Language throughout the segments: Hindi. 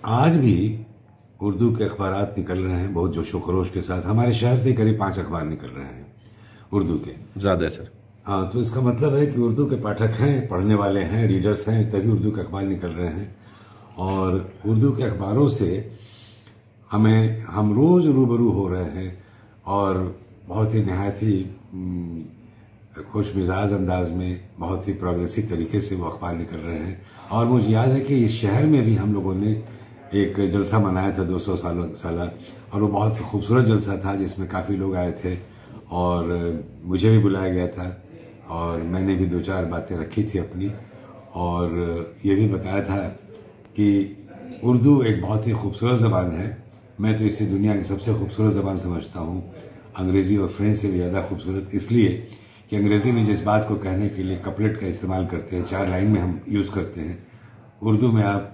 आज भी उर्दू के अखबारात निकल रहे हैं बहुत जोशो खरोश के साथ। हमारे शहर से करीब 5 अखबार निकल रहे हैं उर्दू के। ज्यादा है सर। हाँ, तो इसका मतलब है कि उर्दू के पाठक हैं, पढ़ने वाले हैं, रीडर्स हैं, तभी उर्दू के अखबार निकल रहे हैं। और उर्दू के अखबारों से हम रोज रूबरू हो रहे हैं और बहुत ही नहायत ही खुश मिजाज अंदाज में, बहुत ही प्रोग्रेसिव तरीके से वो अखबार निकल रहे हैं। और मुझे याद है कि इस शहर में भी हम लोगों ने एक जलसा मनाया था 200 साल, और वो बहुत खूबसूरत जलसा था जिसमें काफ़ी लोग आए थे और मुझे भी बुलाया गया था और मैंने भी 2-4 बातें रखी थी अपनी, और ये भी बताया था कि उर्दू एक बहुत ही खूबसूरत ज़बान है। मैं तो इसे दुनिया की सबसे खूबसूरत ज़बान समझता हूँ, अंग्रेज़ी और फ्रेंच से भी ज़्यादा खूबसूरत, इसलिए कि अंग्रेज़ी में जिस बात को कहने के लिए कपलेट का इस्तेमाल करते हैं, 4 लाइन में हम यूज़ करते हैं, उर्दू में आप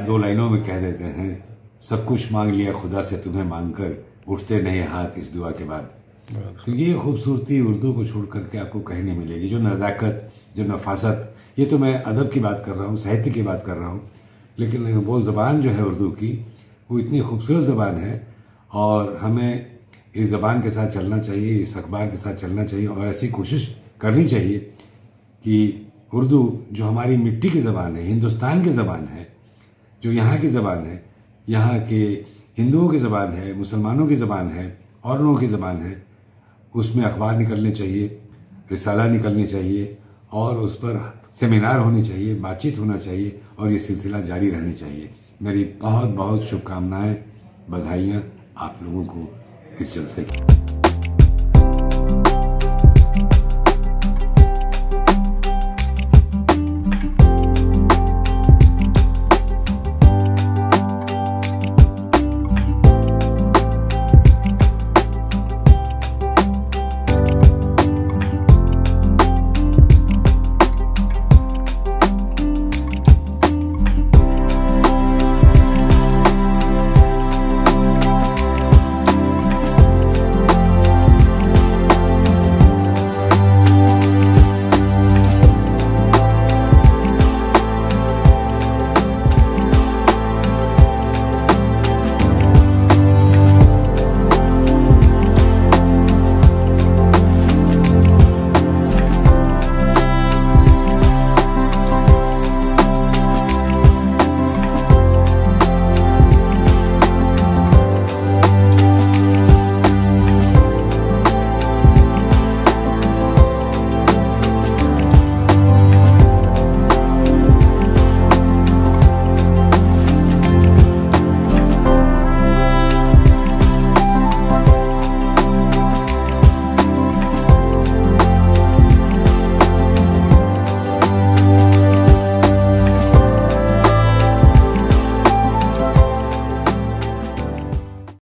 2 लाइनों में कह देते हैं, सब कुछ मांग लिया खुदा से तुम्हें मांगकर, उठते नहीं हाथ इस दुआ के बाद। तो ये खूबसूरती उर्दू को छोड़ करके आपको कहीं नहीं मिलेगी, जो नज़ाकत, जो नफासत। ये तो मैं अदब की बात कर रहा हूँ, साहित्य की बात कर रहा हूँ, लेकिन वो ज़बान जो है उर्दू की, वो इतनी खूबसूरत ज़बान है और हमें इस ज़बान के साथ चलना चाहिए, इस अखबार के साथ चलना चाहिए और ऐसी कोशिश करनी चाहिए कि उर्दू जो हमारी मिट्टी की ज़बान है, हिंदुस्तान की ज़बान है, जो यहाँ की ज़बान है, यहाँ के हिंदुओं की ज़बान है, मुसलमानों की ज़बान है, और लोगों की ज़बान है, उसमें अखबार निकलने चाहिए, रिसाला निकलनी चाहिए और उस पर सेमिनार होने चाहिए, बातचीत होना चाहिए और ये सिलसिला जारी रहनी चाहिए। मेरी बहुत बहुत शुभकामनाएं, बधाइयाँ आप लोगों को इस जलसे की।